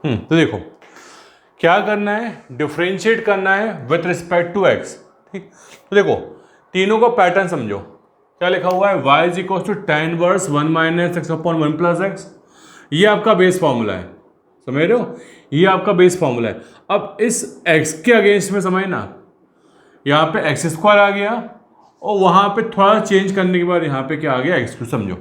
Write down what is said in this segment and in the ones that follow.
तो देखो क्या करना है, डिफ्रेंशिएट करना है विथ रिस्पेक्ट टू एक्स। ठीक, तो देखो तीनों का पैटर्न समझो। क्या लिखा हुआ है, y is equal to tan inverse 1 minus X upon 1 plus X. ये आपका बेस फॉर्मूला है, समझ रहे हो, ये आपका बेस फॉर्मूला है। अब इस x के अगेंस्ट में समझना, यहाँ पे एक्स स्क्वायर आ गया और वहाँ पे थोड़ा चेंज करने के बाद यहाँ पे क्या आ गया, एक्स क्यू। समझो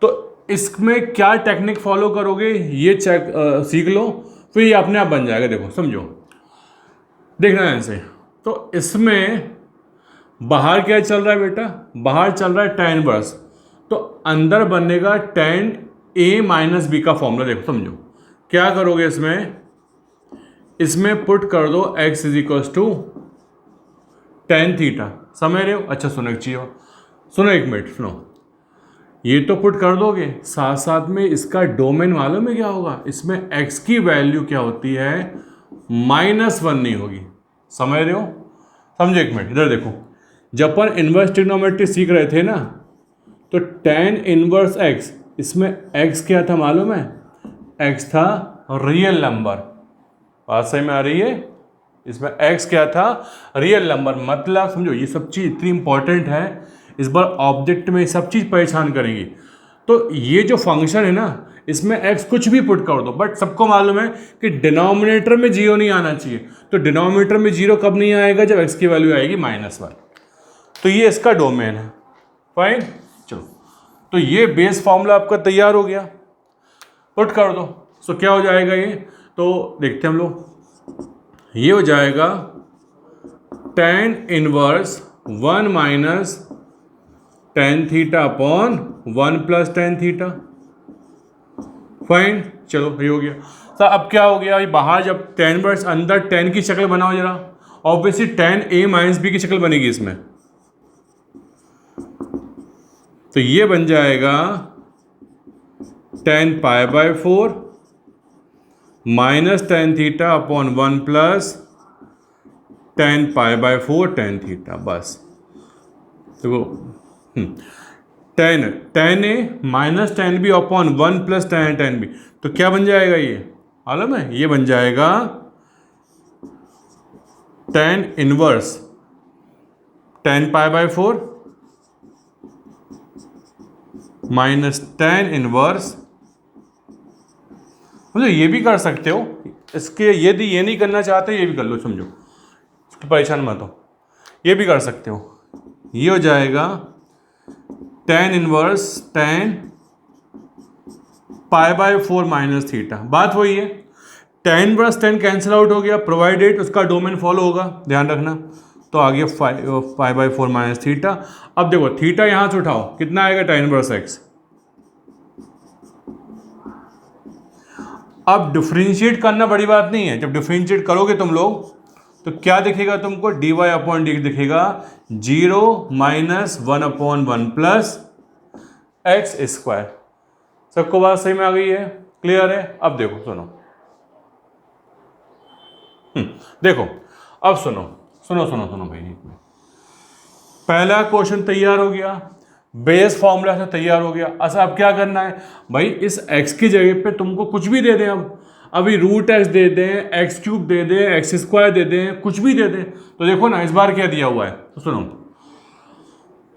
तो इसमें क्या टेक्निक फॉलो करोगे ये चेक सीख लो, फिर ये अपने आप बन जाएगा। देखो समझो, देखना है ऐसे। तो इसमें बाहर क्या चल रहा है बेटा, बाहर चल रहा है tan इनवर्स, तो अंदर बनेगा tan a माइनस बी का फॉर्मूला। देखो समझो क्या करोगे, इसमें पुट कर दो x is equal to tan theta. समझ रहे हो? अच्छा सुनो एक चीज, सुनो एक मिनट सुनो, ये तो पुट कर दोगे, साथ साथ में इसका डोमेन मालूम है क्या होगा, इसमें x की वैल्यू क्या होती है, -1 नहीं होगी। समझ रहे हो? समझो एक मिनट, इधर देखो, जब अपन इनवर्स ट्रिग्नोमेट्री सीख रहे थे ना, तो tan इनवर्स x, इसमें x क्या था मालूम है, x था रियल नंबर। बात सही में आ रही है? इसमें x क्या था, रियल नंबर। मतलब समझो ये सब चीज़ इतनी इंपॉर्टेंट है, इस बार ऑब्जेक्ट में सब चीज़ परेशान करेंगी। तो ये जो फंक्शन है ना, इसमें x कुछ भी पुट कर दो, बट सबको मालूम है कि डिनोमिनेटर में जीरो नहीं आना चाहिए। तो डिनोमिनेटर में जीरो कब नहीं आएगा, जब x की वैल्यू आएगी -1। तो ये इसका डोमेन है। फाइन, चलो तो ये बेस फॉर्मूला आपका तैयार हो गया, पुट कर दो। सो क्या हो जाएगा ये, तो देखते हैं हम लोग, ये हो जाएगा tan inverse 1 minus tan theta upon 1 plus tan theta. Fine, चलो ये हो गया। तो अब क्या हो गया, बाहर जब tan इनवर्स, अंदर tan की शक्ल बनाओ जरा, obviously tan a minus B की शक्ल बनेगी इसमें। तो ये बन जाएगा tan pi by 4 minus tan theta upon 1 plus tan pi by 4 tan theta. बस देखो, tan A minus tan B upon 1 plus tan B, तो क्या बन जाएगा ये मालूम है, ये बन जाएगा tan inverse tan pi by 4 minus tan inverse. मतलब ये भी कर सकते हो, इसके यदि ये नहीं करना चाहते ये भी कर लो, समझो इसको परेशान मत हो, ये भी कर सकते हो। ये हो जाएगा tan inverse tan pi by 4 minus theta. बात वही है, tan inverse tan cancel out हो गया, प्रोवाइडेड उसका डोमेन फॉलो होगा, ध्यान रखना। तो आ गया पाई बाय 4 माइनस थीटा। अब देखो थीटा यहां से उठाओ, कितना आएगा tan इनवर्स x। अब डिफ्रेंशिएट करना बड़ी बात नहीं है, जब डिफ्रेंशिएट करोगे तुम लोग तो क्या दिखेगा तुमको, dy अपॉन डी दिखेगा 0 minus 1 upon 1 plus x square. सबको बात सही में आ गई है, क्लियर है? अब देखो सुनो, देखो अब सुनो सुनो सुनो सुनो भाई, पहला क्वेश्चन तैयार हो गया, बेस फॉर्मूला से तैयार हो गया। अच्छा अब क्या करना है भाई, इस x की जगह पे तुमको कुछ भी दे दें, अब अभी रूट x दे दें, एक्स क्यूब दे दें, एक्स स्क्वायर दे दें, कुछ भी दे दें। तो देखो ना इस बार क्या दिया हुआ है, तो सुनो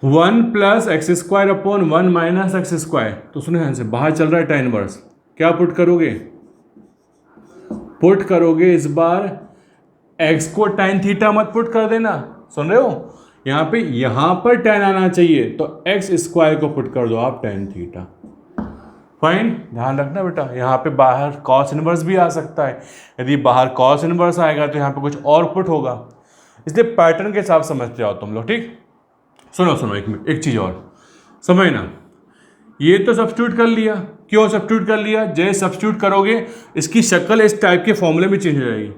1 plus x square upon 1 minus x square. तो सुनो यहाँ से बाहर चल रहा है tan इनवर्स, क्या पुट करोगे, पुट करोगे इस बार x को tan थीटा मत पुट कर देना, सुन रहे हो, यहाँ पर tan आना चाहिए, तो एक्स स्क्वायर को पुट कर दो आप tan थीटा। फाइन, ध्यान रखना बेटा, यहाँ पे बाहर cos इनवर्स भी आ सकता है, यदि बाहर cos इनवर्स आएगा तो यहाँ पे कुछ और पुट होगा, इसलिए पैटर्न के हिसाब समझते जाओ तुम लोग। ठीक, सुनो सुनो एक मिनट, एक चीज़ और समझना, ये तो सब्स्टिट्यूट कर लिया, क्यों सब्स्टिट्यूट कर लिया, जैसे सब्स्टिट्यूट करोगे इसकी शक्ल इस टाइप के फॉर्मूले में चेंज हो जाएगी।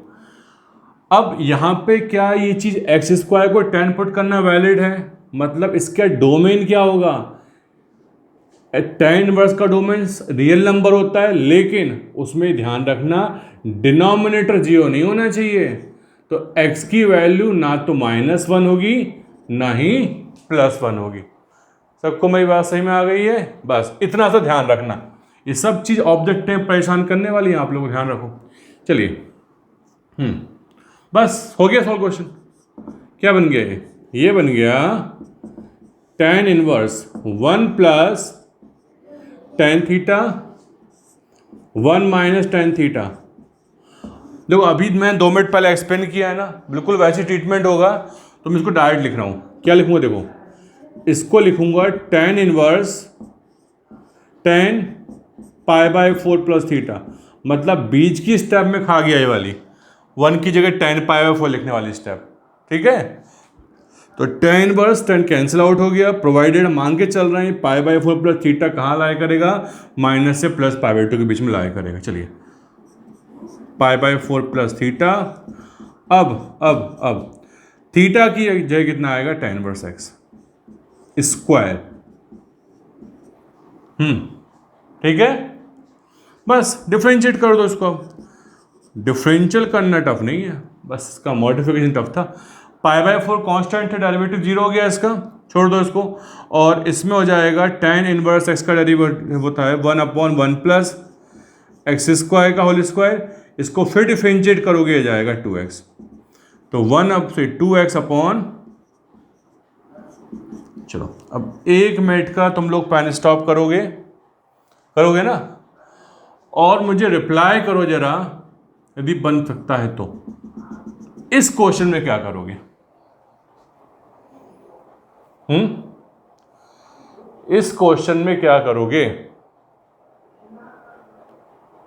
अब यहाँ पे क्या ये चीज़ एक्स स्क्वायर को tan पुट करना वैलिड है, मतलब इसका डोमेन क्या होगा, tan इनवर्स का डोमेन रियल नंबर होता है, लेकिन उसमें ध्यान रखना डिनोमिनेटर जीरो नहीं होना चाहिए। तो x की वैल्यू ना तो -1 होगी ना ही +1 होगी। सबको मेरी बात सही में आ गई है? बस इतना सा ध्यान रखना, ये सब चीज़ ऑब्जेक्ट में परेशान करने वाली है, आप लोग ध्यान रखो। चलिए बस हो गया सॉल्व क्वेश्चन। क्या बन गया ये बन गया tan inverse 1 plus tan theta 1 minus tan theta. देखो अभी मैं 2 मिनट पहले एक्सप्लेन किया है ना, बिल्कुल वैसी ट्रीटमेंट होगा। तो मैं इसको डायरेक्ट लिख रहा हूँ। क्या लिखूंगा देखो, इसको लिखूंगा tan inverse tan π/4 plus theta, मतलब बीच की स्टेप में खा गया ये वाली 1 की जगह tan π/4 लिखने वाली स्टेप। ठीक है, तो tan inverse tan cancel out हो गया, प्रोवाइडेड मान के चल रहे हैं π/4 प्लस थीटा कहाँ लाया करेगा, माइनस से प्लस π/2 के बीच में लाया करेगा। चलिए π/4 प्लस थीटा। अब थीटा की जगह कितना आएगा, tan इनवर्स x स्क्वायर। ठीक है, बस डिफरेंशिएट कर दो इसको। अब डिफरेंशियल करना टफ नहीं है, बस इसका मॉडिफिकेशन टफ था। π/4 कांस्टेंट है, डेरिवेटिव 0 हो गया इसका, छोड़ दो इसको। और इसमें हो जाएगा tan इनवर्स x का डेरिवेटिव होता है 1/1 प्लस एक्स स्क्वायर का होल स्क्वायर। इसको फिर डिफरेंशिएट करोगे ये जाएगा 2x, तो 1 अब से 2x अपॉन। चलो अब 1 मिनट का तुम लोग पेन स्टॉप करोगे ना, और मुझे रिप्लाई करो जरा, यदि बन सकता है तो इस क्वेश्चन में क्या करोगे। इस क्वेश्चन में क्या करोगे,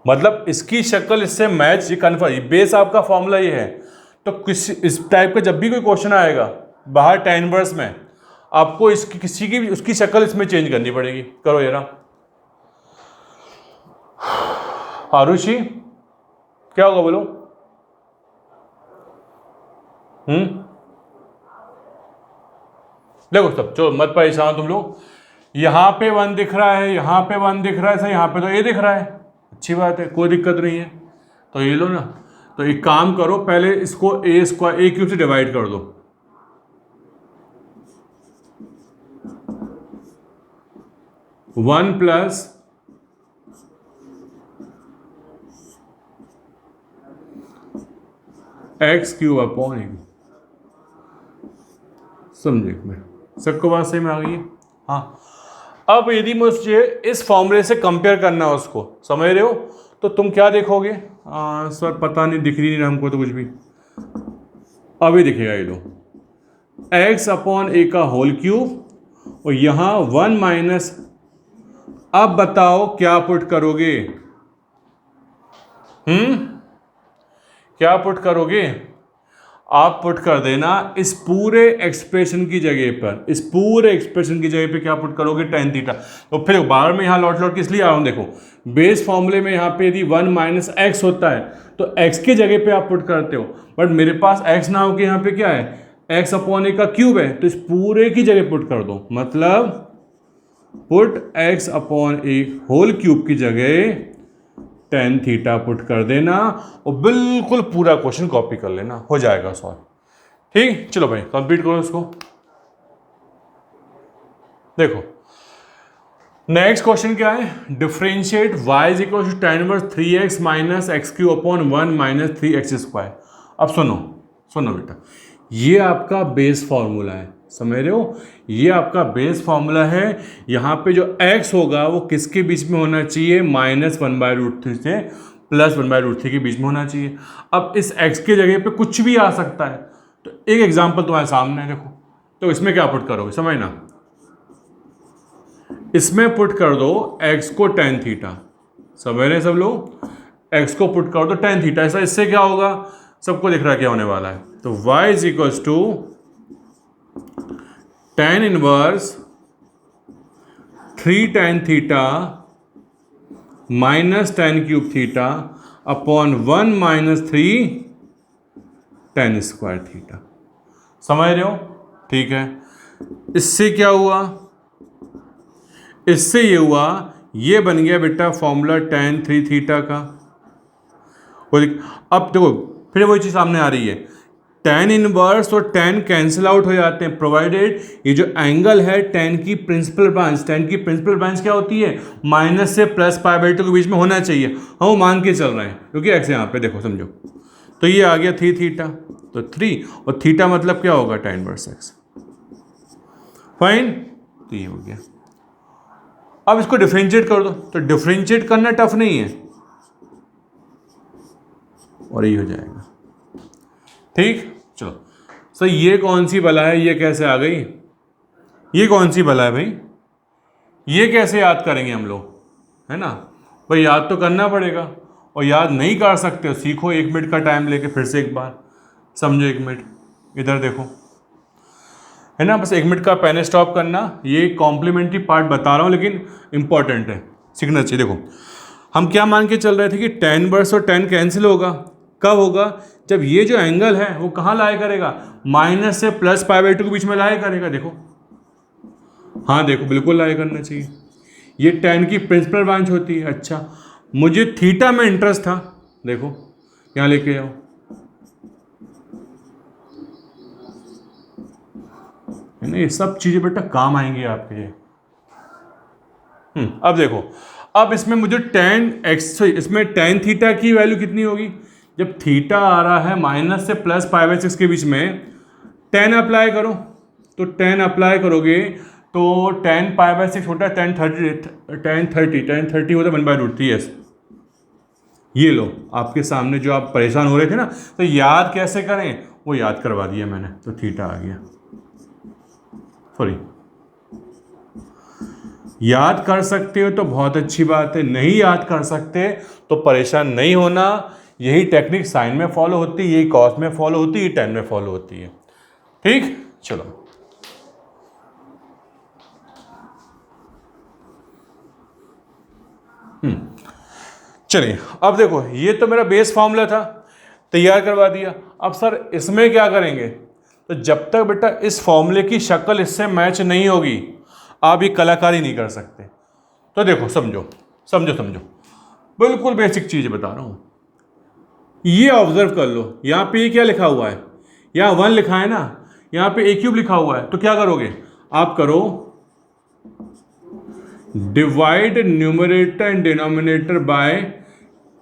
मतलब इसकी शक्ल इससे मैच, ये कन्फर्म बेस आपका फॉर्मूला ये है। तो इस टाइप का जब भी कोई क्वेश्चन आएगा बाहर tan इनवर्स में, आपको इसकी किसी की उसकी शक्ल इसमें चेंज करनी पड़ेगी। करो जरा आरुषि, क्या होगा बोलो। देखो सब चलो मत परेशान तुम लोग। यहां पे 1 दिख रहा है, यहां पे 1 दिख रहा है, सर यहां पे तो a दिख रहा है, अच्छी बात है, कोई दिक्कत नहीं है। तो ये लो ना, तो एक काम करो, पहले इसको a क्यूब से डिवाइड कर दो। One plus x cube upon a. समझे सबको बात सही में आ गई है। हाँ, अब यदि मुझे इस फॉर्मूले से कंपेयर करना है उसको, समझ रहे हो, तो तुम क्या देखोगे, सर पता नहीं, दिख नहीं रहा हमको तो कुछ भी। अभी दिखेगा ये लो, एक्स अपॉन ए का होल क्यूब, और यहां 1 माइनस। अब बताओ क्या पुट करोगे, क्या पुट करोगे, आप पुट कर देना इस पूरे एक्सप्रेशन की जगह पर, इस पूरे एक्सप्रेशन की जगह पे क्या पुट करोगे, tan थीटा। तो फिर बार में यहाँ लौट किस लिए आ रहा हूँ, देखो बेस फॉर्मूले में यहाँ पे यदि 1 माइनस एक्स होता है तो x की जगह पे आप पुट करते हो, बट मेरे पास x ना हो के यहाँ पे क्या है, x अपॉन ए का क्यूब है, तो इस पूरे की जगह पुट कर दो, मतलब पुट x अपॉन ए होल क्यूब की जगह tan थीटा पुट कर देना, और बिल्कुल पूरा क्वेश्चन कॉपी कर लेना, हो जाएगा सॉल्व। ठीक, चलो भाई कंप्लीट करो इसको। देखो नेक्स्ट क्वेश्चन क्या है, differentiate y is equal to tan inverse 3x minus X cube upon 1 minus 3x square. अब सुनो बेटा, ये आपका बेस फॉर्मूला है, समझ रहे हो, ये आपका बेस फॉर्मूला है। यहाँ पे जो x होगा वो किसके बीच में होना चाहिए, -1/√3 से +1/√3 के बीच में होना चाहिए। अब इस x के जगह पे कुछ भी आ सकता है, तो एक एग्जांपल तुम्हारे सामने है, देखो। तो इसमें क्या पुट करोगे, समझना, इसमें पुट कर दो x को tan थीटा, समझ रहे सब लोग, x को पुट कर दो tan थीटा। ऐसा इससे क्या होगा, सबको दिख रहा है क्या होने वाला है। तो y is equal to tan inverse 3 tan theta minus tan cube theta upon 1 minus 3 tan square theta. समझ रहे हो, ठीक है। इससे क्या हुआ, इससे ये हुआ, ये बन गया बेटा फॉर्मूला tan 3 थीटा का। अब देखो फिर वही चीज सामने आ रही है, tan इनवर्स और tan कैंसिल आउट हो जाते हैं प्रोवाइडेड ये जो एंगल है tan की प्रिंसिपल ब्रांच क्या होती है, माइनस से प्लस पाई बाई 2 के बीच में होना चाहिए। हम वो मान के चल रहे हैं क्योंकि एक्स यहाँ पे देखो समझो, तो ये आ गया 3 थीटा, तो 3 और थीटा मतलब क्या होगा tan इनवर्स एक्स। फाइन, तो ये हो गया। अब इसको डिफरेंशिएट कर दो, तो डिफरेंशिएट करना टफ नहीं है और ये हो जाएगा। ठीक, चलो सर ये कौन सी बला है, ये कैसे आ गई, ये कौन सी बला है भाई, ये कैसे याद करेंगे हम लोग, है ना भाई, याद तो करना पड़ेगा। और याद नहीं कर सकते हो सीखो 1 मिनट का टाइम लेके फिर से एक बार समझो। 1 मिनट इधर देखो, है ना, बस 1 मिनट का पेन स्टॉप करना। ये कॉम्प्लीमेंट्री पार्ट बता रहा हूँ लेकिन इंपॉर्टेंट है, सीखना चाहिए। देखो हम क्या मान के चल रहे थे कि tan इनवर्स और tan कैंसिल होगा, कब होगा, जब ये जो एंगल है वो कहाँ लाया करेगा, माइनस से प्लस पाई बाई 2 के बीच में लाया करेगा। देखो हाँ देखो बिल्कुल लाया करना चाहिए, ये tan की प्रिंसिपल ब्रांच होती है। अच्छा मुझे थीटा में इंटरेस्ट था, देखो यहाँ लेके जाओ, है ना, ये सब चीज़ें बेटा काम आएंगी आपके ये। अब देखो, अब इसमें मुझे इसमें tan थीटा की वैल्यू कितनी होगी, जब थीटा आ रहा है माइनस से प्लस पाई बाई 6 के बीच में, tan अप्लाई करो, तो tan अप्लाई करोगे तो tan पाई बाई 6 होता है tan 30 होता है 1/√3। यस, ये लो आपके सामने जो आप परेशान हो रहे थे ना, तो याद कैसे करें वो याद करवा दिया मैंने, तो थीटा आ गया। सॉरी, याद कर सकते हो तो बहुत अच्छी बात है, नहीं याद कर सकते तो परेशान नहीं होना। यही टेक्निक साइन में फॉलो होती है, यही कॉस में फॉलो होती है, tan में फॉलो होती है। ठीक, चलो चलिए अब देखो, ये तो मेरा बेस फॉर्मूला था, तैयार करवा दिया। अब सर इसमें क्या करेंगे, तो जब तक बेटा इस फॉर्मूले की शक्ल इससे मैच नहीं होगी आप ये कलाकारी नहीं कर सकते। तो देखो समझो समझो समझो, बिल्कुल बेसिक चीज़ बता रहा हूँ, ये ऑब्जर्व कर लो, यहाँ पे ये क्या लिखा हुआ है, यहाँ 1 लिखा है ना, यहाँ पे a क्यूब लिखा हुआ है, तो क्या करोगे आप, करो divide numerator and denominator by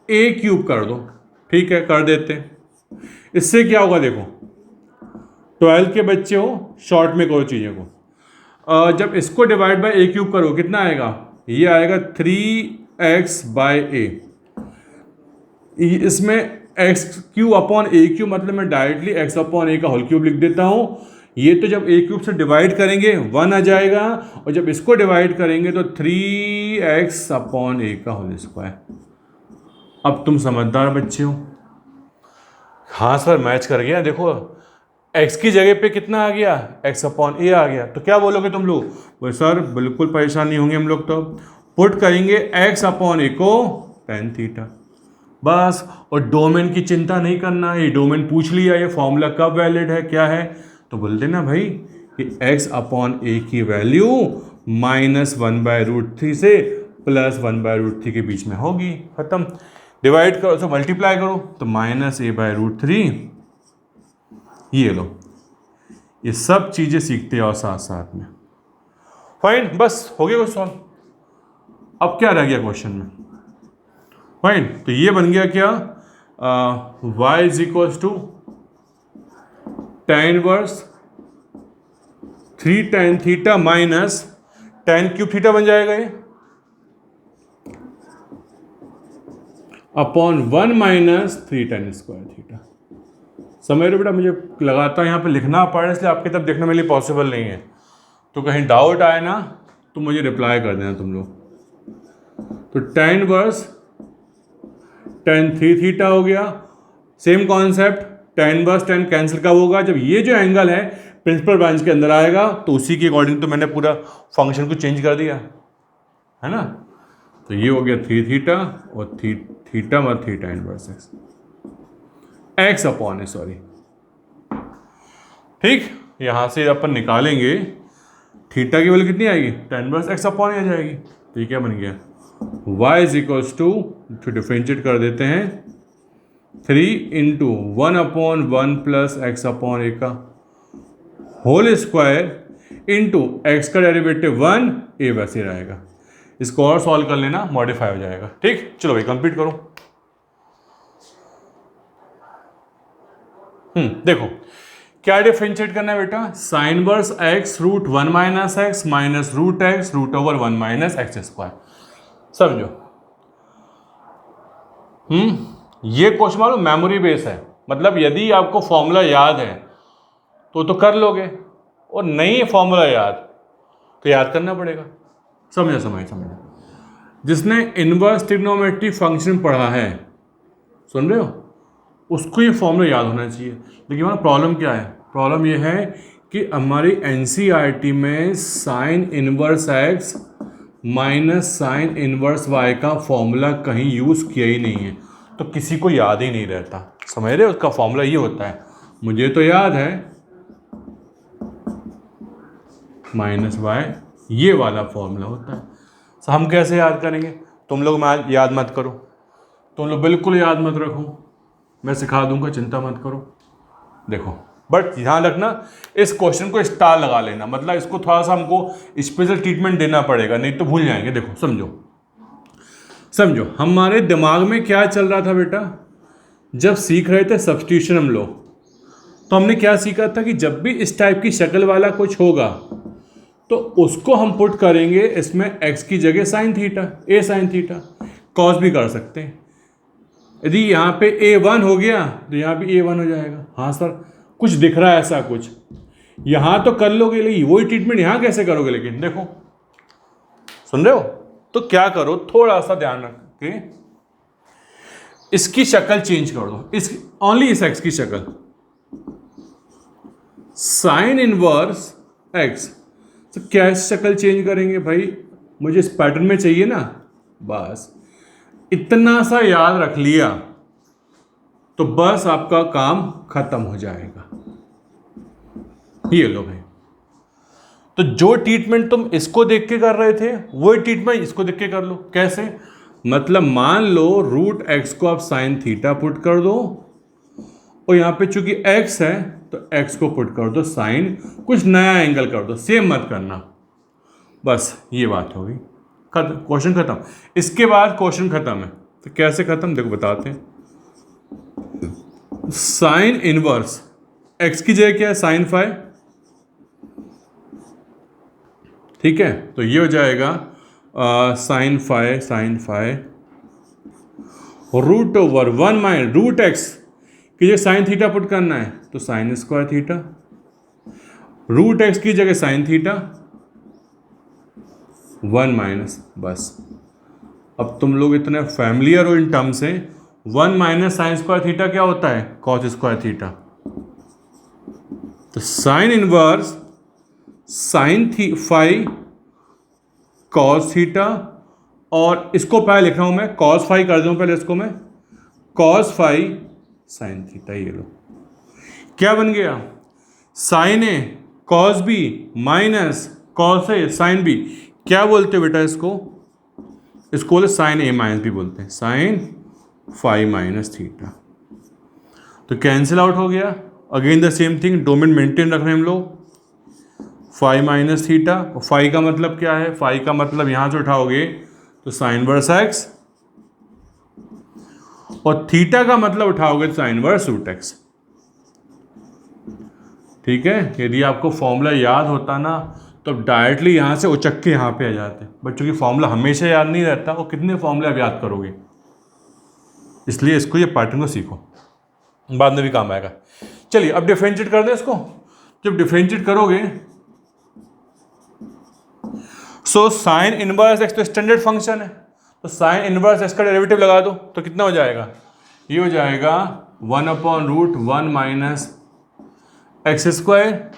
a cube कर दो। ठीक है, कर देते हैं। इससे क्या होगा देखो, 12 के बच्चे हो, शॉर्ट में करो चीज़ों को। जब इसको डिवाइड बाय a क्यूब करो कितना आएगा, ये आएगा 3x बाय a। इसमें एक्स क्यूब अपॉन ए क्यूब, मतलब मैं डायरेक्टली एक्स अपॉन ए का होल क्यूब लिख देता हूँ। ये तो जब ए क्यूब से डिवाइड करेंगे 1 आ जाएगा, और जब इसको डिवाइड करेंगे तो 3x अपॉन ए का होल स्क्वायर। अब तुम समझदार बच्चे हो, हाँ सर मैच कर गया, देखो x की जगह पे कितना आ गया, x अपॉन ए आ गया। तो क्या बोलोगे तुम लोग, वो सर बिल्कुल परेशान नहीं होंगे हम लोग, तो पुट करेंगे x अपॉन ए को tan थीटा बस। और डोमेन की चिंता नहीं करना है, ये डोमेन पूछ लिया, ये फॉर्मूला कब वैलिड है क्या है, तो बोल देना भाई कि x अपॉन ए की वैल्यू -1/√3 से +1/√3 के बीच में होगी, खत्म। डिवाइड करो तो मल्टीप्लाई करो तो -a/√3। ये लो, ये सब चीज़ें सीखते हो साथ साथ में। फाइन, बस हो गया क्वेश्चन सॉल्व। अब क्या रह गया क्वेश्चन में, फाइन, तो ये बन गया क्या, y is equals to tan inverse 3 tan theta minus tan cube theta बन जाएगा ये, upon 1 minus 3 tan square theta. समझ रहे हो बेटा, मुझे लगातार यहाँ पे लिखना पड़ रहा है, इसलिए आपके तब देखना मेरे लिए पॉसिबल नहीं है, तो कहीं डाउट आए ना तो मुझे रिप्लाई कर देना तुम लोग। तो tan इनवर्स tan 3 थीटा हो गया, same concept, tan inverse tan cancel कब होगा, जब ये जो एंगल है प्रिंसिपल ब्रांच के अंदर आएगा, तो उसी के अकॉर्डिंग तो मैंने पूरा फंक्शन को चेंज कर दिया, है ना। तो ये हो गया 3 थीटा और थीटा मतलब थीटा इनवर्स एक्स अपॉन है, सॉरी। ठीक, यहाँ से अपन निकालेंगे थीटा की वैल्यू कितनी आएगी, tan इनवर्स एक्स अपॉन आ जाएगी। तो ये क्या बन गया, y is equals to, differentiate कर देते हैं, 3 into 1/1 plus X upon A का होल स्क्वायर इंटू एक्स का डेरिवेटिव 1, ए वैसे ही रहेगा। इसको और सॉल्व कर लेना, मॉडिफाई हो जाएगा। ठीक, चलो भाई कंप्लीट करो। देखो क्या डिफरेंशिएट करना है बेटा, sine verse X root 1 minus X minus root X root over 1 minus x square. समझो। ये क्वेश्चन मालूम मेमोरी बेस है, मतलब यदि आपको फॉर्मूला याद है तो कर लोगे, और नहीं फॉर्मूला याद तो याद करना पड़ेगा। समझा। जिसने इनवर्स ट्रिग्नोमेट्री फंक्शन पढ़ा है, सुन रहे हो, उसको ये फॉर्मूला याद होना चाहिए। लेकिन हमारा प्रॉब्लम क्या है, प्रॉब्लम ये है कि हमारी एनसीईआरटी में sine inverse X minus sine inverse Y का फॉर्मूला कहीं यूज़ किया ही नहीं है, तो किसी को याद ही नहीं रहता। समझ रहे हो, उसका फॉर्मूला ये होता है, मुझे तो याद है माइनस वाई, ये वाला फॉर्मूला होता है। तो हम कैसे याद करेंगे, तुम लोग याद मत करो, तुम लोग बिल्कुल याद मत रखो, मैं सिखा दूंगा, चिंता मत करो। देखो बट ध्यान रखना, इस क्वेश्चन को स्टार लगा लेना, मतलब इसको थोड़ा सा हमको स्पेशल ट्रीटमेंट देना पड़ेगा, नहीं तो भूल जाएंगे। देखो समझो हमारे दिमाग में क्या चल रहा था बेटा, जब सीख रहे थे सब्स्टिट्यूशन हम लोग, तो हमने क्या सीखा था कि जब भी इस टाइप की शक्ल वाला कुछ होगा तो उसको हम पुट करेंगे इसमें x की जगह साइन थीटा, ए साइन थीटा, कॉस भी कर सकते हैं। यदि यहाँ पे a1 हो गया तो यहाँ भी a1 हो जाएगा। हाँ सर, कुछ दिख रहा है ऐसा कुछ, यहाँ तो कर लोगे, लेकिन वही ट्रीटमेंट यहाँ कैसे करोगे? लेकिन देखो, सुन रहे हो, तो क्या करो, थोड़ा सा ध्यान रख के इसकी शक्ल चेंज कर दो, इस ओनली इस एक्स की शक्ल, साइन इनवर्स एक्स। तो क्या शक्ल चेंज करेंगे भाई, मुझे इस पैटर्न में चाहिए ना, बस इतना सा याद रख लिया तो बस आपका काम खत्म हो जाएगा। ये लो भाई, तो जो ट्रीटमेंट तुम इसको देख के कर रहे थे वही ट्रीटमेंट इसको देख के कर लो। कैसे, मतलब मान लो रूट एक्स को आप साइन थीटा पुट कर दो, और यहाँ पे चूंकि एक्स है तो एक्स को पुट कर दो साइन, कुछ नया एंगल कर दो, सेम मत करना। बस ये बात होगी, क्वेश्चन खत्म। इसके बाद क्वेश्चन खत्म है, तो कैसे खत्म देखो बताते हैं। साइन इनवर्स एक्स की जगह क्या है, साइन फाई, ठीक है, तो ये हो जाएगा sine phi root over 1 minus root X की जगह साइन थीटा पुट करना है तो sine square theta, root X की जगह साइन थीटा 1 माइनस, बस। अब तुम लोग इतने फैमिलियर हो इन टर्म से, 1 माइनस साइन स्क्वायर थीटा क्या होता है, कॉस स्क्वायर थीटा। तो sine inverse sine phi cos theta, और इसको पहले लिख रहा हूं मैं, कॉस फाई कर दूं पहले इसको मैं, कॉस फाई साइन थीटा। ये लो क्या बन गया, sign A cos B minus cos A sine B. क्या बोलते हो बेटा इसको बोले साइन ए माइनस बी बोलते हैं, साइन फाई माइनस थीटा। तो कैंसिल आउट हो गया, again the same thing, domain maintain रख रहे हैं हम लोग, फाई माइनस थीटा। और फाई का मतलब क्या है, फाई का मतलब यहां से उठाओगे तो साइन वर्स एक्स, और थीटा का मतलब उठाओगे तो साइन वर्स रूट एक्स। ठीक है, यदि आपको फॉर्मूला याद होता ना तो डायरेक्टली यहाँ से उचक के यहाँ पे आ जाते, बट चूंकि फॉर्मूला हमेशा याद नहीं रहता, और कितने फॉर्मूले आप याद करोगे, इसलिए इसको, ये पैटर्न को सीखो, बाद में भी काम आएगा। चलिए अब डिफरेंशिएट कर दें इसको। जब डिफरेंशिएट करोगे सो साइन इनवर्स एक्स तो स्टैंडर्ड फंक्शन है, तो साइन इनवर्स एक्स का डेरिवेटिव लगा दो तो कितना हो जाएगा, ये हो जाएगा 1/√1 माइनस एक्स स्क्वायर,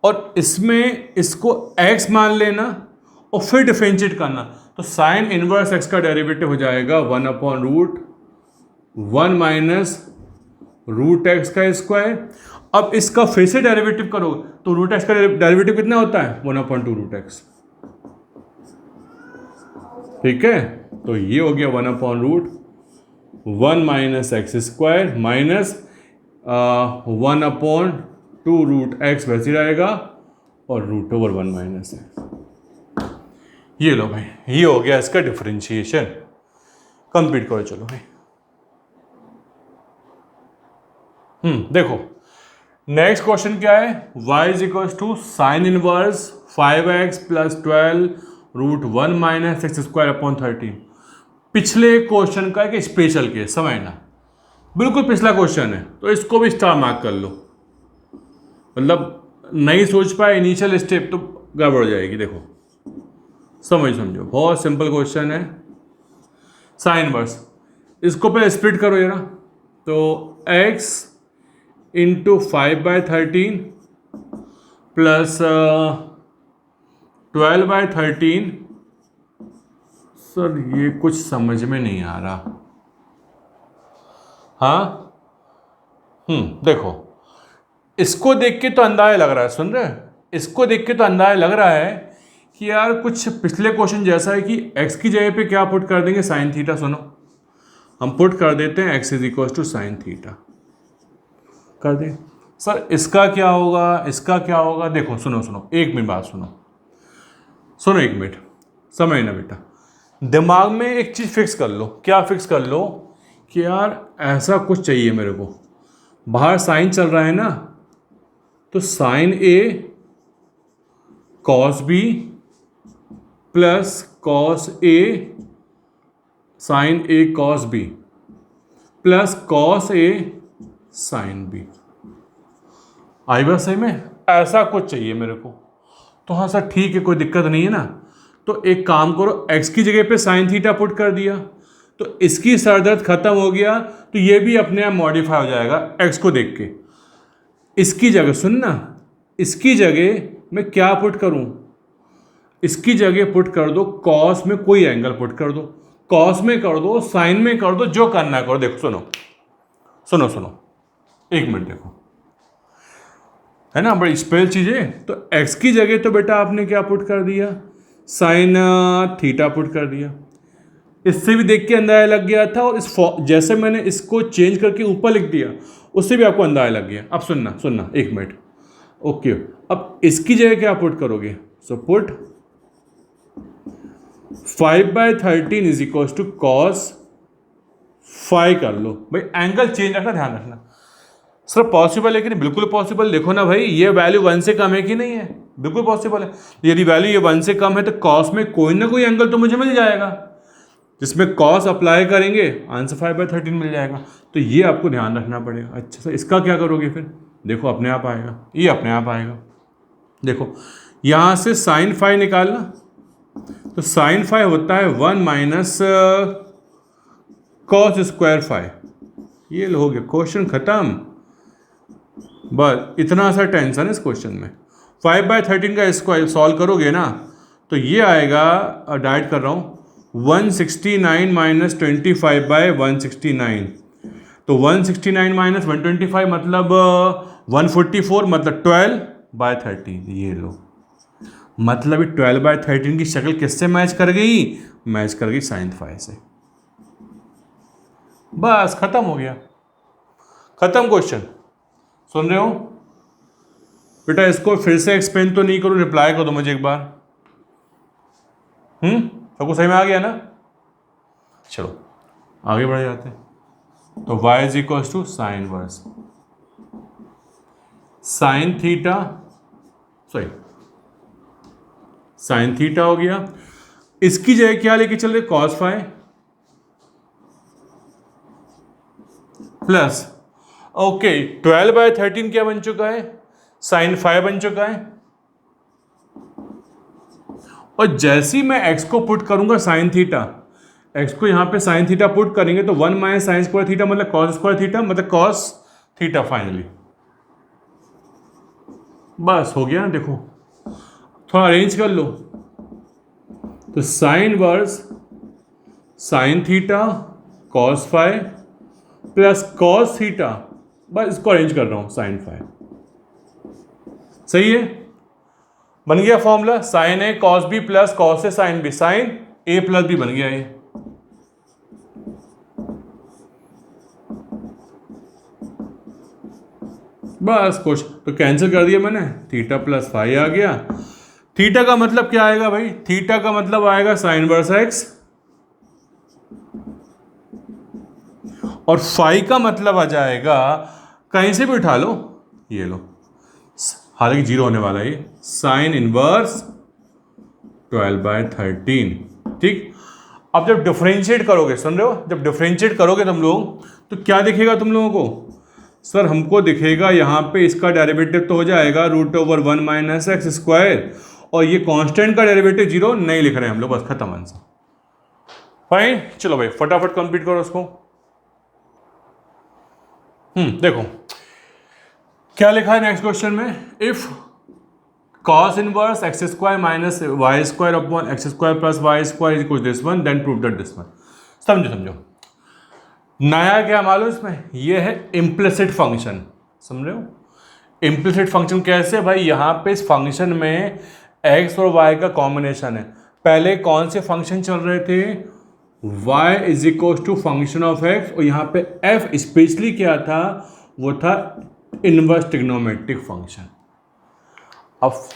और इसमें इसको x मान लेना और फिर डिफरेंशिएट करना, तो साइन इनवर्स x का डेरिवेटिव हो जाएगा 1/√1 माइनस रूट एक्स का स्क्वायर। अब इसका फिर से डेरिवेटिव करो तो रूट एक्स का डेरिवेटिव कितना होता है, 1/2 रूट एक्स। ठीक है, तो ये हो गया 1/√1 1 minus x square minus 1/2 √x वैसे रहेगा और √1 माइनस है। ये लो भाई, ये हो गया इसका डिफरेंशिएशन। कंप्लीट करो चलो भाई। देखो नेक्स्ट क्वेश्चन क्या है, y is equal to sine inverse 5x plus 12 √1 minus x square upon 13। पिछले क्वेश्चन का एक स्पेशल केस समझना, बिल्कुल पिछला क्वेश्चन है, तो इसको भी स्टार मार्क कर लो। मतलब नहीं सोच पाए इनिशियल स्टेप तो गड़बड़ हो जाएगी। देखो समझो, बहुत सिंपल क्वेश्चन है। साइन इनवर्स, इसको पहले स्प्लिट करो जरा, तो x इंटू 5/13 प्लस 12/13। सर ये कुछ समझ में नहीं आ रहा। हाँ देखो इसको देख के तो अंदाजा लग रहा है, सुन रहे हैं, इसको देख के तो अंदाजा लग रहा है कि यार कुछ पिछले क्वेश्चन जैसा है कि x की जगह पे क्या पुट कर देंगे, साइन थीटा। सुनो हम पुट कर देते हैं x is equal to sine theta कर दें। सर इसका क्या होगा, इसका क्या होगा, देखो सुनो एक मिनट बात सुनो एक मिनट, समझना बेटा, दिमाग में एक चीज़ फिक्स कर लो। क्या फिक्स कर लो कि यार ऐसा कुछ चाहिए मेरे को। बाहर साइन चल रहा है ना, तो sign A cos B plus cos A sign A cos B plus cos A sine B. आई बात सही में, ऐसा कुछ चाहिए मेरे को। तो हाँ सर ठीक है, कोई दिक्कत नहीं है ना। तो एक काम करो, x की जगह पे साइन थीटा पुट कर दिया तो इसकी सरदर्द खत्म हो गया, तो ये भी अपने आप मॉडिफाई हो जाएगा x को देख के। इसकी जगह सुनना, इसकी जगह मैं क्या पुट करूं, इसकी जगह पुट कर दो कॉस में कोई एंगल पुट कर दो, कॉस में कर दो, साइन में कर दो, जो करना करो। देखो सुनो एक मिनट, देखो है ना बड़ी स्पेशल चीज़ है। तो x की जगह तो बेटा आपने क्या पुट कर दिया, साइन थीटा पुट कर दिया। इससे भी देख के अंदाजा लग गया था, और जैसे मैंने इसको चेंज करके ऊपर लिख दिया उससे भी आपको अंदाजा लग गया। अब सुनना एक मिनट, ओके। अब इसकी जगह क्या पुट करोगे, so put 5/13 is equal to cos 5 कर लो भाई। एंगल चेंज रखना, ध्यान रखना। सर पॉसिबल है कि नहीं, बिल्कुल पॉसिबल। देखो ना भाई, ये वैल्यू 1 से कम है कि नहीं है, बिल्कुल पॉसिबल है। यदि वैल्यू ये 1 से कम है तो कॉस में कोई ना कोई एंगल तो मुझे मिल जाएगा, जिसमें कॉस अप्लाई करेंगे आंसर 5/13 मिल जाएगा। तो ये आपको ध्यान रखना पड़ेगा। अच्छा सर इसका क्या करोगे फिर, देखो अपने आप आएगा, ये अपने आप आएगा। देखो यहाँ से साइन 5 निकालना, तो साइन 5 होता है 1 माइनस कॉस स्क्वायर 5। ये हो गया, क्वेश्चन खत्म। बस इतना सा टेंशन है इस क्वेश्चन में। 5/13 का स्क्वायर सॉल्व करोगे ना, तो ये आएगा, डाइट कर रहा हूँ, 169 माइनस 25/169। तो 169 माइनस 125 मतलब 144, मतलब 12/13। ये लो, मतलब 12/13 की शक्ल किससे मैच कर गई, मैच कर गई साइन 5 से। बस खत्म हो गया, खत्म क्वेश्चन। सुन रहे हो बेटा, इसको फिर से एक्सप्लेन तो नहीं करूँ, रिप्लाई कर दो मुझे एक बार। सबको सही में आ गया ना, चलो आगे बढ़ जाते हैं। तो y is equal to sine inverse sine theta, sorry sine theta हो गया। इसकी जगह क्या लेके चल रहे, कॉस 5 प्लस, ओके 12/13 क्या बन चुका है, साइन 5 बन चुका है। और जैसे ही मैं x को पुट करूंगा साइन थीटा, x को यहां पे साइन थीटा पुट करेंगे तो 1 माइनस साइन स्क्वायर थीटा मतलब कॉस स्क्वायर थीटा मतलब कॉस थीटा फाइनली। बस हो गया ना। देखो थोड़ा अरेंज कर लो, तो sine inverse sine theta cos 5 plus cos theta, बस इसको अरेंज कर रहा हूं साइन 5। सही है, बन गया formula, sign A cos B plus cos A sine B, sign A plus B बन गया ये। बस कुछ तो कैंसिल कर दिया मैंने, थीटा प्लस फाइव आ गया। थीटा का मतलब क्या आएगा भाई, थीटा का मतलब आएगा साइन इनवर्स एक्स, और फाइव का मतलब आ जाएगा, कहीं से भी उठा लो, ये लो, हालांकि जीरो होने वाला है, ये साइन इनवर्स 12/13। ठीक, अब जब डिफरेंशिएट करोगे, सुन रहे हो, जब डिफरेंशिएट करोगे तुम लोग तो क्या दिखेगा तुम लोगों को, सर हमको दिखेगा यहाँ पे इसका डेरिवेटिव तो हो जाएगा √1 माइनस एक्स स्क्वायर, और ये कांस्टेंट का डेरिवेटिव जीरो नहीं लिख रहे हैं हम लोग, बस खत्म आंसर। फाइन, चलो भाई फटाफट कंप्लीट करो उसको। देखो क्या लिखा है नेक्स्ट क्वेश्चन में, if cos inverse X square minus Y square upon X square plus Y square equal this one, then prove that this one. समझो नया क्या मालूम इसमें, ये है इम्प्लिसिट फंक्शन, समझ रहे हो। इम्प्लिसिट फंक्शन कैसे भाई, यहाँ पे इस फंक्शन में x और y का कॉम्बिनेशन है। पहले कौन से फंक्शन चल रहे थे, y is equal to function of x, और यहाँ पे f स्पेशली क्या था, वो था इनवर्स ट्रिग्नोमेट्रिक फंक्शन। अब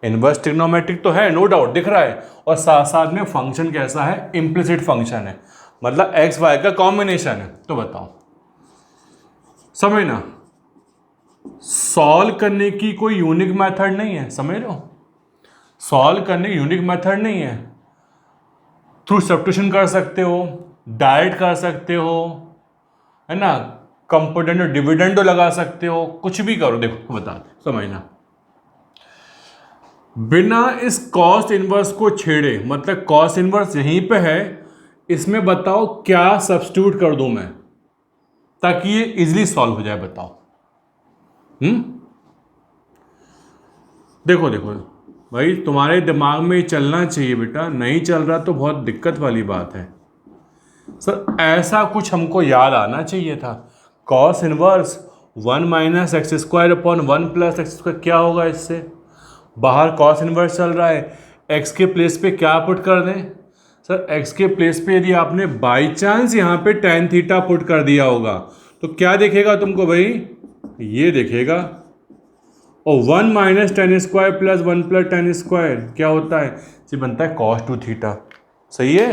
इनवर्स ट्रिग्नोमेट्रिक तो है, नो डाउट दिख रहा है, और साथ साथ में फंक्शन कैसा है, इम्प्लिसिट फंक्शन है, मतलब एक्स वाई का कॉम्बिनेशन है। तो बताओ, समझना, सॉल्व करने की कोई यूनिक मेथड नहीं है, समझ रहे हो, सॉल्व करने की यूनिक मेथड नहीं है। थ्रू सब्स्टिट्यूशन कर सकते हो, डायरेक्ट कर सकते हो, है ना, कंपोनेंट और डिविडेंड लगा सकते हो, कुछ भी करो। देखो बता, समझना, बिना इस कॉस्ट इनवर्स को छेड़े, मतलब कॉस्ट इनवर्स यहीं पे है, इसमें बताओ क्या सब्स्टिट्यूट कर दूं मैं ताकि ये इजीली सॉल्व हो जाए, बताओ। देखो भाई, तुम्हारे दिमाग में चलना चाहिए बेटा, नहीं चल रहा तो बहुत दिक्कत वाली बात है। सर ऐसा कुछ हमको याद आना चाहिए था, cos inverse 1 minus x square upon 1 plus x square, क्या होगा इससे, बाहर कॉस इनवर्स चल रहा है, एक्स के प्लेस पे क्या पुट कर दें, सर एक्स के प्लेस पे यदि आपने बाई चांस यहाँ पे tan थीटा पुट कर दिया होगा तो क्या दिखेगा तुमको भाई, ये दिखेगा, और 1 minus tan square plus 1 plus tan square क्या होता है, ये बनता है cos 2 थीटा। सही है,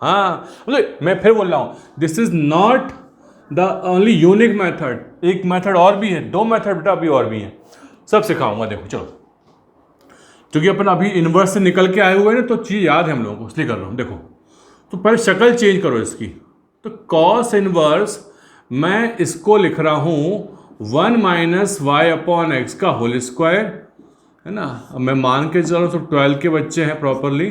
हाँ, मतलब मैं फिर बोल रहा हूँ, this is not the only unique method, एक मेथड और भी है, दो मेथड बेटा अभी और भी है, सब सिखाऊंगा। देखो चलो, क्योंकि अपन अभी इनवर्स से निकल के आए हुए हैं ना, तो चीज़ याद है हम लोगों को, इसलिए कर रहा हूँ। देखो तो पहले शक्ल चेंज करो इसकी, तो कॉस इनवर्स मैं इसको लिख रहा हूँ 1 माइनस वाई अपॉन एक्स का होल स्क्वायर, है ना। अब मैं मान के चल रहा हूँ सब 12 के बच्चे हैं प्रॉपरली,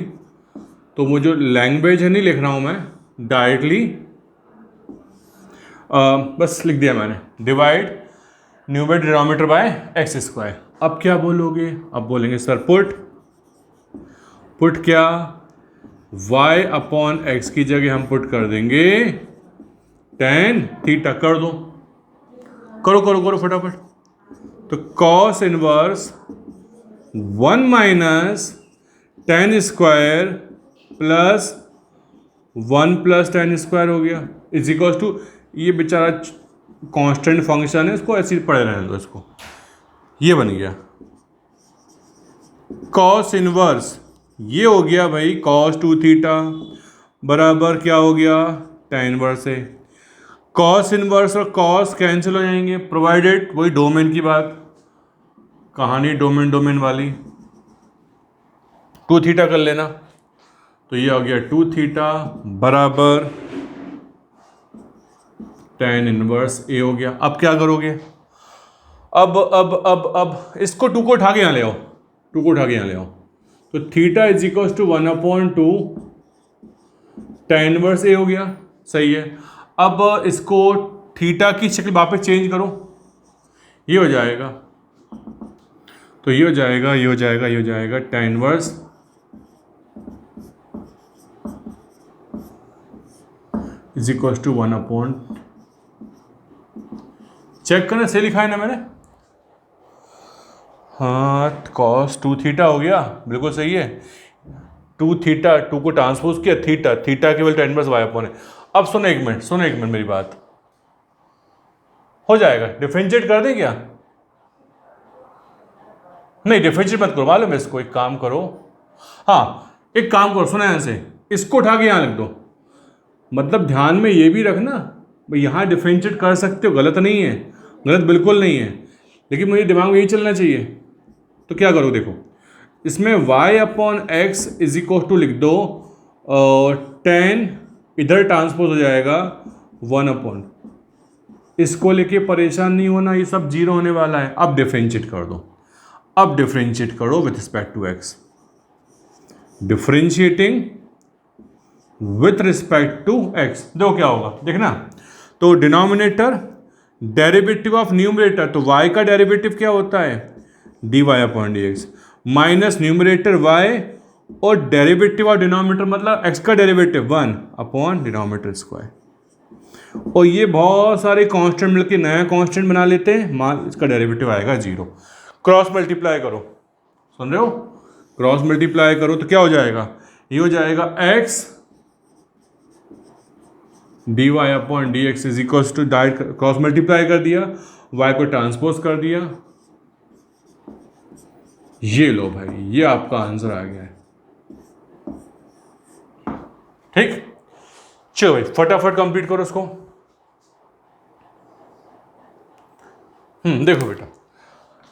तो वो जो लैंग्वेज है नहीं लिख रहा हूँ मैं डायरेक्टली, बस लिख दिया मैंने, divide numerator denominator by x square. अब क्या बोलोगे, अब बोलेंगे सर पुट क्या, y अपॉन एक्स की जगह हम पुट कर देंगे tan थीटा, कर दो, करो फटाफट। तो cos inverse 1 minus tan square plus 1 plus tan square हो गया, इज इक्वल टू, ये बेचारा कांस्टेंट फंक्शन है, इसको ऐसे पढ़े रहने दो, इसको, ये बन गया कॉस इनवर्स, ये हो गया भाई cos 2 थीटा बराबर क्या हो गया, tan इनवर्स है। कॉस इनवर्स और कॉस कैंसिल हो जाएंगे, प्रोवाइडेड, वही डोमेन की बात, कहानी डोमेन वाली, 2 थीटा कर लेना, तो ये हो गया 2 थीटा बराबर tan इनवर्स ए हो गया। अब क्या करोगे, अब इसको 2 को उठा के यहाँ ले आओ, 2 को उठा के यहाँ ले आओ, तो theta is equal to 1/2 tan inverse a हो गया। सही है, अब इसको थीटा की शक्ल वापस चेंज करो, ये हो जाएगा, तो ये हो जाएगा tan inverse is equal to 1/, check करना सही लिखा है ना मैंने, हाँ, cos 2 थीटा हो गया, बिल्कुल सही है, 2 थीटा, 2 को ट्रांसपोज किया, थीटा केवल tan इनवर्स y अपॉन है। अब सुनो एक मिनट मेरी बात, हो जाएगा, डिफरेंशिएट कर दें क्या, नहीं डिफरेंशिएट मत करो, मालूम है इसको, एक काम करो, हाँ एक काम करो, सुना ऐसे, इसको उठा के यहाँ लिख दो। मतलब ध्यान में ये भी रखना, भाई यहाँ डिफरेंशिएट कर सकते हो, गलत नहीं है, गलत बिल्कुल नहीं है, लेकिन मुझे दिमाग में यही चलना चाहिए। तो क्या करो, देखो इसमें y upon X is equal to लिख दो, और 10 इधर ट्रांसपोज हो जाएगा 1 अपॉन, इसको लेके परेशान नहीं होना, ये सब जीरो होने वाला है। अब डिफरेंशिएट कर दो, अब डिफरेंशिएट करो with respect to x, differentiating with respect to x, देखो क्या होगा, देखना। तो डिनोमिनेटर डेरिवेटिव ऑफ न्यूमरेटर, तो y का डेरिवेटिव क्या होता है, dy upon D X, minus numerator y और डेरिवेटिव ऑफ डिनोमिनेटर मतलब x का डेरिवेटिव 1 अपॉन डिनोमिनेटर स्क्वायर। और ये बहुत सारे कांस्टेंट मिलके नया कांस्टेंट बना लेते हैं, मान इसका डेरिवेटिव आएगा 0। क्रॉस मल्टीप्लाई करो, सुन रहे हो, क्रॉस मल्टीप्लाई करो तो क्या हो जाएगा, ये हो जाएगा x dy upon D x is equal to, direct cross multiply कर दिया, y को ट्रांसपोज कर दिया, ये लो भाई, ये आपका आंसर आ गया है। ठीक, चलो भाई फटाफट कंप्लीट करो उसको। देखो बेटा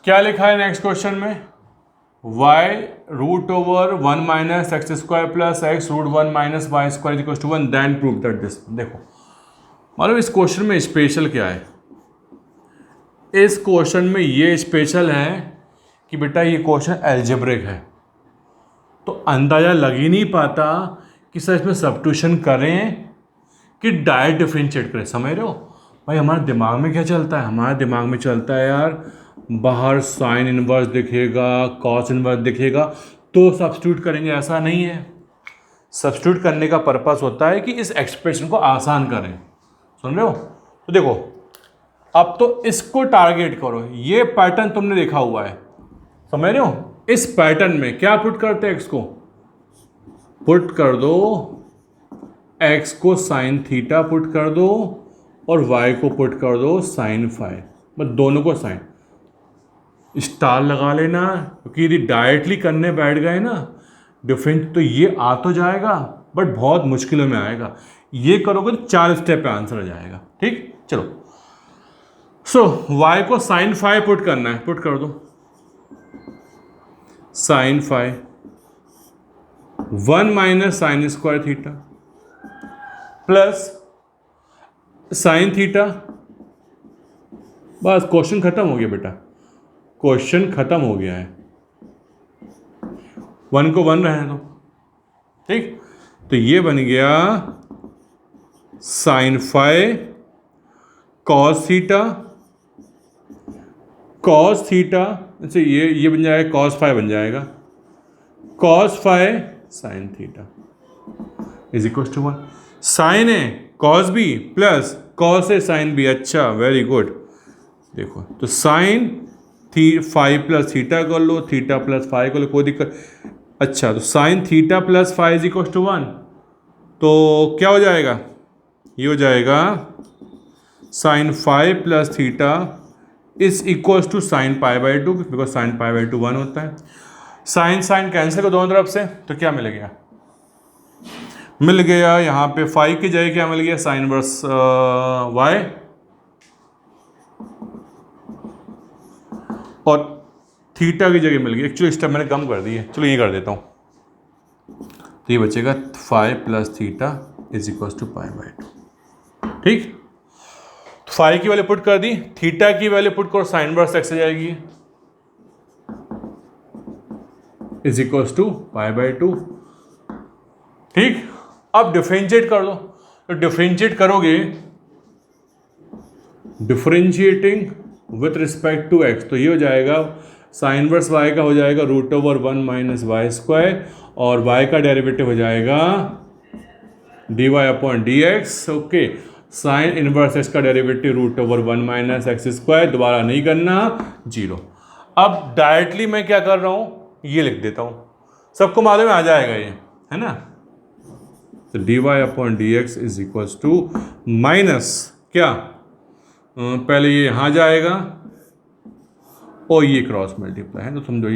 क्या लिखा है नेक्स्ट क्वेश्चन में, y root over 1 minus x square plus X root 1 minus Y square equal to 1, then prove that this. देखो मालूम इस क्वेश्चन में स्पेशल क्या है, इस क्वेश्चन में ये स्पेशल है कि बेटा ये क्वेश्चन अलजेब्रिक है, तो अंदाज़ा लग ही नहीं पाता कि सर इसमें सब्स्टिट्यूशन करें कि डायरेक्ट डिफरेंशिएट करें। समझ रहे हो भाई, हमारे दिमाग में क्या चलता है, हमारे दिमाग में चलता है यार बाहर साइन इनवर्स दिखेगा, कॉस इनवर्स दिखेगा तो सब्स्टिट्यूट करेंगे, ऐसा नहीं है। सब्स्टिट्यूट करने का पर्पस होता है कि इस एक्सप्रेशन को आसान करें, सुन रहे हो। तो देखो अब तो इसको टारगेट करो, ये पैटर्न तुमने देखा हुआ है, समझ रहे हो। इस पैटर्न में क्या पुट करते हैं, एक्स को पुट कर दो, एक्स को साइन थीटा पुट कर दो और वाई को पुट कर दो साइन फाई, बस दोनों को साइन स्टार लगा लेना, क्योंकि यदि डायरेक्टली करने बैठ गए ना डिफरेंस तो ये आ तो जाएगा बट बहुत मुश्किलों में आएगा। ये करोगे तो 4 स्टेप पे आंसर आ जाएगा। ठीक, चलो सो y को साइन फाई पुट करना है, पुट कर दो sine phi 1 minus sine square theta plus sine theta, बस क्वेश्चन खत्म हो गया बेटा, क्वेश्चन खत्म हो गया है। 1 को 1 रहने दो, ठीक। तो ये बन गया sine phi cos theta, cos theta अच्छा ये बन जाएगा कॉस फाई बन जाएगा, cos phi sine theta is equal to 1। Sine है कॉस बी प्लस कॉस है साइन बी, अच्छा वेरी गुड। देखो तो साइन फाई प्लस थीटा कर लो, थीटा प्लस फाई कर लो, कोई दिक्कत। अच्छा तो sine theta plus phi is equal to 1, तो क्या हो जाएगा, ये हो जाएगा sine phi plus theta is equal to sine pi by 2, because sine pi by 2 1 होता है। साइन साइन कैंसिल को दोनों तरफ से, तो क्या मिल गया, मिल गया यहाँ पे फाई की जगह क्या मिल गया, साइन वर्स वाई, और थीटा की जगह मिल गई। एक्चुअली स्टेप मैंने कम कर दी है, चलो ये कर देता हूँ, तो ये बचेगा phi plus theta is equal to pi by 2। ठीक, फाई की वैल्यू पुट कर दी, थीटा की वैल्यू पुट करो, साइन वर्स एक्स आ जाएगी is equal to pi by 2। ठीक, अब डिफरेंशिएट कर दो, तो डिफरेंशिएट करोगे, differentiating with respect to x, तो ये हो जाएगा साइन वर्स वाई का हो जाएगा root over 1 minus Y square, और वाई का डेरिवेटिव हो जाएगा d y upon D x. Okay, sine inverse x का derivative root over 1 minus x square, दोबारा नहीं करना, 0। अब डायरेक्टली मैं क्या कर रहा हूँ, ये लिख देता हूँ, सबको मालूम आ जाएगा ये, है ना। तो d y upon D x is equal to minus क्या, पहले ये यहाँ जाएगा और ये क्रॉस मल्टीप्लाई है, तो समझो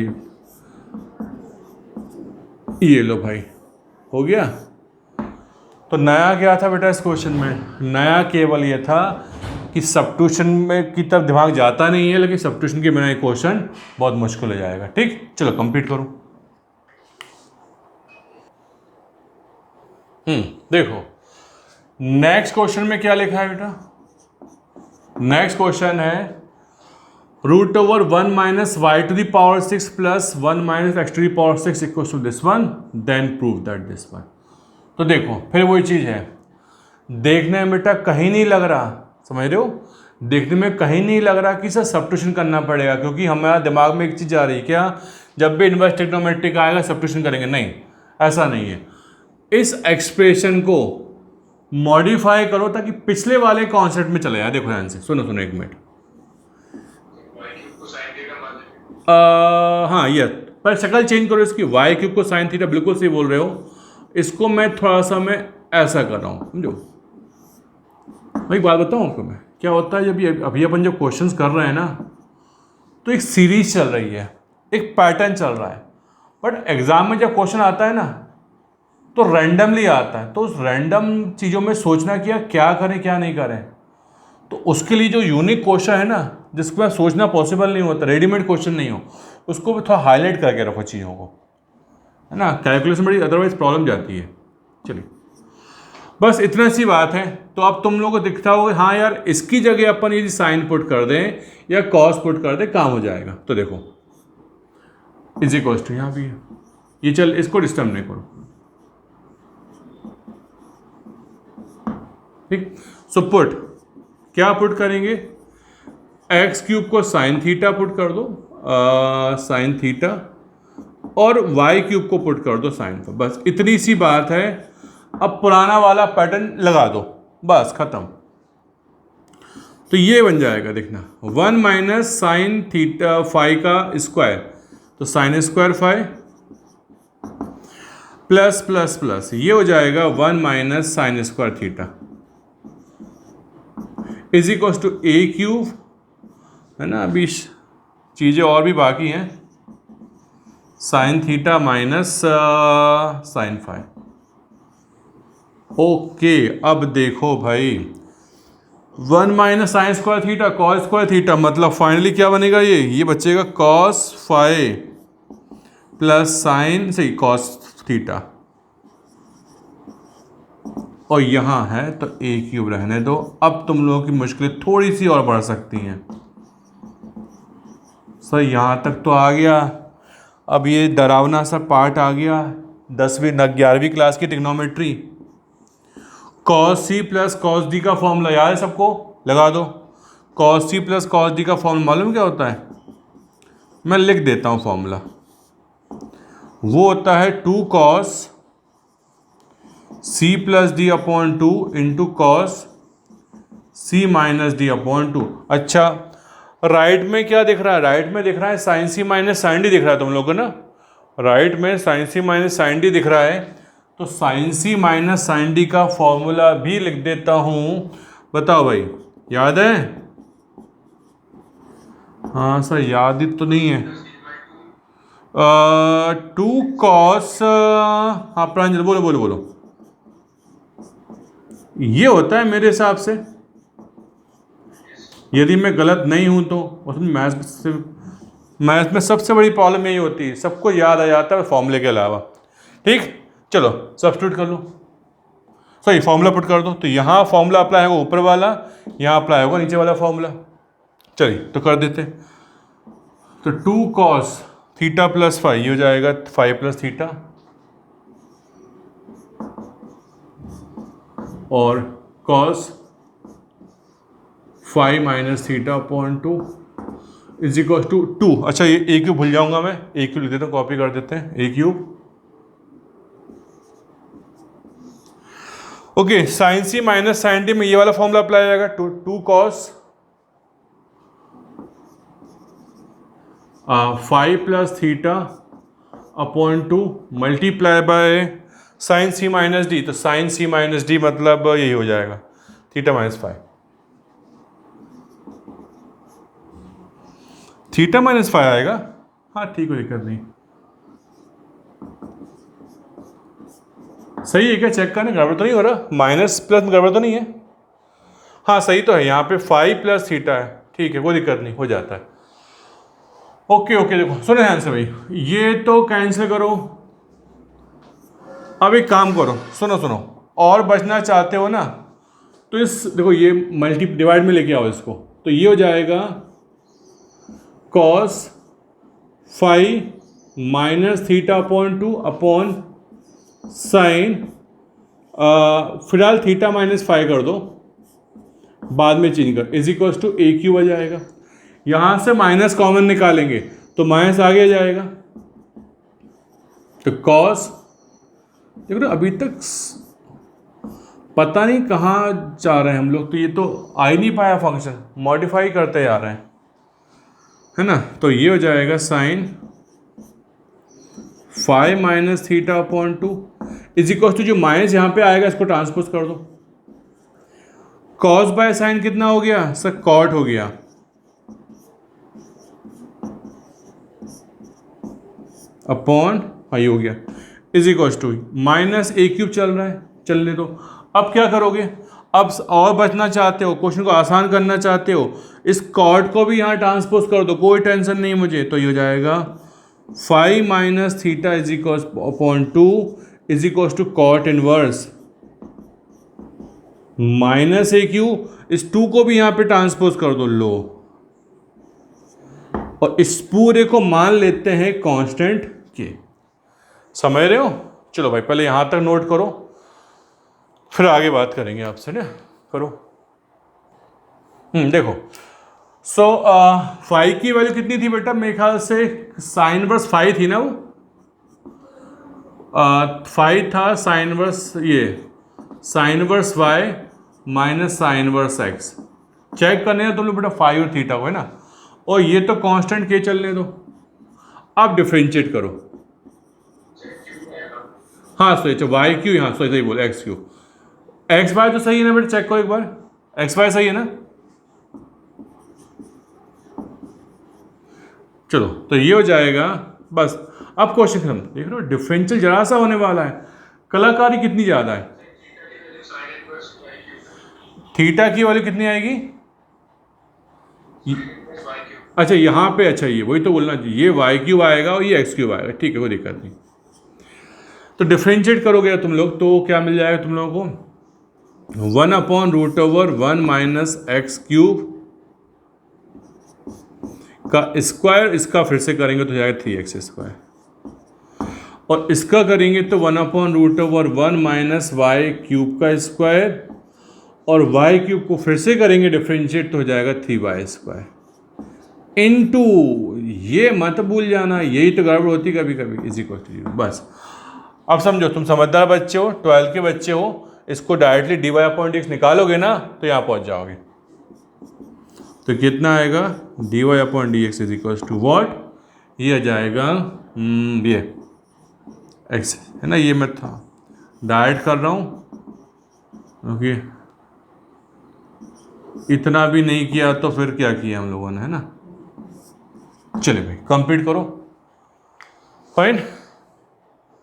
ये लो भाई, हो गया। तो नया क्या था बेटा इस क्वेश्चन में? नया केवल ये था कि सब्स्टिट्यूशन में की तरफ दिमाग जाता नहीं है, लेकिन सब्स्टिट्यूशन के बिना ये क्वेश्चन बहुत मुश्किल हो जाएगा। ठीक, चलो कंप्लीट करो। देखो नेक्स्ट क्वेश्चन में क्या लिखा है बेटा? नेक्स्ट क्वेश्चन है root over 1 minus y to the power 6 plus 1 minus x to the power 6 equal to this one, then prove that this one. तो देखो फिर वही चीज़ है, देखने में बेटा कहीं नहीं लग रहा, समझ रहे हो, देखने में कहीं नहीं लग रहा कि सर सब्स्टिट्यूशन करना पड़ेगा, क्योंकि हमारा दिमाग में एक चीज़ आ रही है क्या, जब भी इनवर्स ट्रिग्नोमेट्रिक आएगा सब्स्टिट्यूशन करेंगे। नहीं, ऐसा नहीं है। इस एक्सप्रेशन को मॉडिफाई करो ताकि पिछले वाले कॉन्सेप्ट में चले जाए। देखो ध्यान से सुनो सुनो एक मिनट। हाँ ये पर शक्ल चेंज करो इसकी, वाई क्यूब को साइन थीटा, बिल्कुल सही बोल रहे हो। इसको मैं थोड़ा सा मैं ऐसा कर रहा हूँ, समझो। मैं एक बात बताऊँ आपको, मैं क्या होता है जब अभी अपन जब क्वेश्चंस कर रहे हैं ना, तो एक सीरीज चल रही है, एक पैटर्न चल रहा है, बट एग्जाम में जब क्वेश्चन आता है ना तो रैंडमली आता है। तो उस रैंडम चीज़ों में सोचना कि यार क्या करें क्या नहीं करें, तो उसके लिए जो यूनिक क्वेश्चन है ना, जिसके बाद सोचना पॉसिबल नहीं होता, रेडीमेड क्वेश्चन नहीं हो, उसको भी थोड़ा हाईलाइट करके रखो चीज़ों को, है ना। कैलकुलेशन बड़ी अदरवाइज प्रॉब्लम जाती है। चलिए बस इतना सी बात है। तो अब तुम लोगों को दिखता होगा हाँ यार इसकी जगह अपन यदि साइन पुट कर दें या कॉस पुट कर दें काम हो जाएगा। तो देखो इज इक्वल टू, यहाँ भी है ये, चल इसको डिस्टर्ब नहीं करो, ठीक। सो पुट क्या पुट करेंगे, एक्स क्यूब को साइन थीटा पुट कर दो, साइन थीटा, और वाई क्यूब को पुट कर दो साइन पर। बस इतनी सी बात है। अब पुराना वाला पैटर्न लगा दो, बस खत्म। तो ये बन जाएगा, देखना 1 माइनस साइन थीटा फाई का स्क्वायर, तो sine square phi plus plus plus ये हो जाएगा 1 minus sine square theta is equal to a cube, है ना। अभी चीज़ें और भी बाकी हैं, sine theta minus sine phi. Okay अब देखो भाई 1 minus sine square theta cos square theta, मतलब फाइनली क्या बनेगा, ये बचेगा कॉस फाई प्लस साइन सही कॉस थीटा, और यहाँ है तो ए क्यूब रहने दो। अब तुम लोगों की मुश्किलें थोड़ी सी और बढ़ सकती हैं। सर यहाँ तक तो आ गया, अब ये डरावना सा पार्ट आ गया 10वीं 11वीं क्लास की trigonometry. Cos C plus cos D का फॉर्मूला याद है सबको, लगा दो। Cos C plus cos D का फॉर्मूला मालूम क्या होता है, मैं लिख देता हूँ फॉर्मूला। वो होता है 2 cos C plus D upon 2 into cos C minus D upon 2। अच्छा राइट में क्या दिख रहा है, राइट में दिख रहा है sign C minus sine D दिख रहा है तुम लोग को ना, राइट में sign C minus sine D दिख रहा है। तो sine C minus sine D का फॉर्मूला भी लिख देता हूँ, बताओ भाई याद है? हाँ सर याद ही तो नहीं है। 2 कॉस, हाँ प्रांजल बोलो बोलो बोलो, ये होता है मेरे हिसाब से, यदि मैं गलत नहीं हूं तो। उसमें मैथ्स में सबसे बड़ी प्रॉब्लम यही होती है, सबको याद आ जाता है फॉर्मूले के अलावा। ठीक चलो सब्स्टिट्यूट कर लो, सॉरी फॉर्मूला पुट कर दो। तो यहाँ फॉर्मूला अप्लाई होगा ऊपर वाला, यहाँ अप्लाई होगा नीचे वाला फॉर्मूला। चलिए तो कर देते। तो 2 कॉस थीटा प्लस फाई, ये हो जाएगा 5 प्लस थीटा, और cos 5 minus theta upon 2 is equal to 2। अच्छा ये ए क्यूब भूल जाऊंगा मैं, ए क्यूब लिख देता हूँ, कॉपी कर देते हैं a cube. Okay sine C minus sine D में ये वाला फॉर्मूला अप्लाई आएगा, 2 cos 5 plus theta upon 2 multiply by sine C minus D. तो साइन सी माइनस डी मतलब यही हो जाएगा theta minus 5। Theta minus five आएगा। हाँ ठीक, कोई दिक्कत नहीं। सही है क्या? चेक करने, गड़बड़ तो नहीं हो रहा? माइनस प्लस में गड़बड़ तो नहीं है? हाँ सही तो है, यहाँ पे फाइव प्लस थीटा है। ठीक है, कोई दिक्कत नहीं, हो जाता है। ओके ओके, देखो सुनो ध्यान से भाई, ये तो कैंसिल करो। अब एक काम करो, सुनो सुनो, और बचना चाहते हो ना, तो इस देखो ये मल्टी डिवाइड में लेके आओ इसको, तो ये हो जाएगा cos five minus theta upon two upon sine, फिलहाल थीटा माइनस फाइव कर दो, बाद में चेंज कर, is equals to a Q आ जाएगा। यहां से माइनस कॉमन निकालेंगे तो माइनस आगे आ जाएगा, तो कॉस, देखो ना अभी तक पता नहीं कहाँ जा रहे हैं हम लोग, तो ये तो आ ही नहीं पाया फंक्शन, मॉडिफाई करते जा रहे हैं, है ना। तो ये हो जाएगा sine five minus theta upon two is equal to, जो माइनस यहाँ पे आएगा इसको ट्रांसपोज कर दो, कॉस बाय साइन कितना हो गया सर? कॉट हो गया, अपॉन आई हो गया, is equal to minus a cube चल रहा है, चलने दो। अब क्या करोगे? अब और बचना चाहते हो, क्वेश्चन को आसान करना चाहते हो, इस कॉट को भी यहाँ ट्रांसपोज कर दो, कोई टेंशन नहीं मुझे। तो ये हो जाएगा five minus theta is equal upon two is equal to cot inverse minus a q, इस टू को भी यहाँ पे ट्रांसपोज कर दो, लो, और इस पूरे को मान लेते हैं कांस्टेंट के। समझ रहे हो? चलो भाई पहले यहां तक नोट करो, फिर आगे बात करेंगे आपसे ना, करो। देखो, सो फाइव की वैल्यू कितनी थी बेटा? मेरे ख्याल से साइन वर्स फाइव थी ना, वो फाइव था साइन वर्स, ये sine verse y minus sine verse x, check करने हैं तुम लोग बेटा फाइव और थीटा को, है ना, और ये तो कांस्टेंट के चलने दो। अब डिफ्रेंशिएट करो, हाँ सही, वाई क्यू, यहाँ सही बोलो एक्स क्यू, एक्स वाई तो सही है ना बेटा? चेक करो एक बार, एक्स वाई सही है ना? चलो तो ये हो जाएगा बस। अब क्वेश्चन खत्म, देख रहे हो डिफरेंशियल जरा सा होने वाला है, कलाकारी कितनी ज़्यादा है। थीटा की वैल्यू कितनी आएगी? अच्छा यहाँ पे, अच्छा ये वही तो बोलना चाहिए, ये वाई क्यूब आएगा और ये एक्स क्यूब आएगा, ठीक है कोई दिक्कत नहीं। तो डिफ्रेंशिएट करोगे तुम लोग तो क्या मिल जाएगा तुम लोगों को? One upon root over one minus x cube का स्क्वायर, इसका फिर से करेंगे तो जाएगा थ्री एक्स स्क्वायर, और इसका करेंगे तो one upon root over one minus y cube का स्क्वायर, और वाई क्यूब को फिर से करेंगे डिफ्रेंशिएट तो हो जाएगा थ्री वाई स्क्वायर इनटू, ये मत भूल जाना, यही तो गड़बड़ होती कभी कभी, इज इक्वल टू जीरो। बस अब समझो, तुम समझदार बच्चे हो, 12 के बच्चे हो, इसको directly d y upon D x निकालोगे ना तो यहाँ पहुँच जाओगे। तो कितना आएगा? D y upon D x is equal to what? ये आ जाएगा ये एक्स, है ना, ये मैं था डायरेक्ट कर रहा हूँ, ओके, इतना भी नहीं किया तो फिर क्या किया हम लोगों ने, है ना। चलिए भाई कंप्लीट करो, फाइन।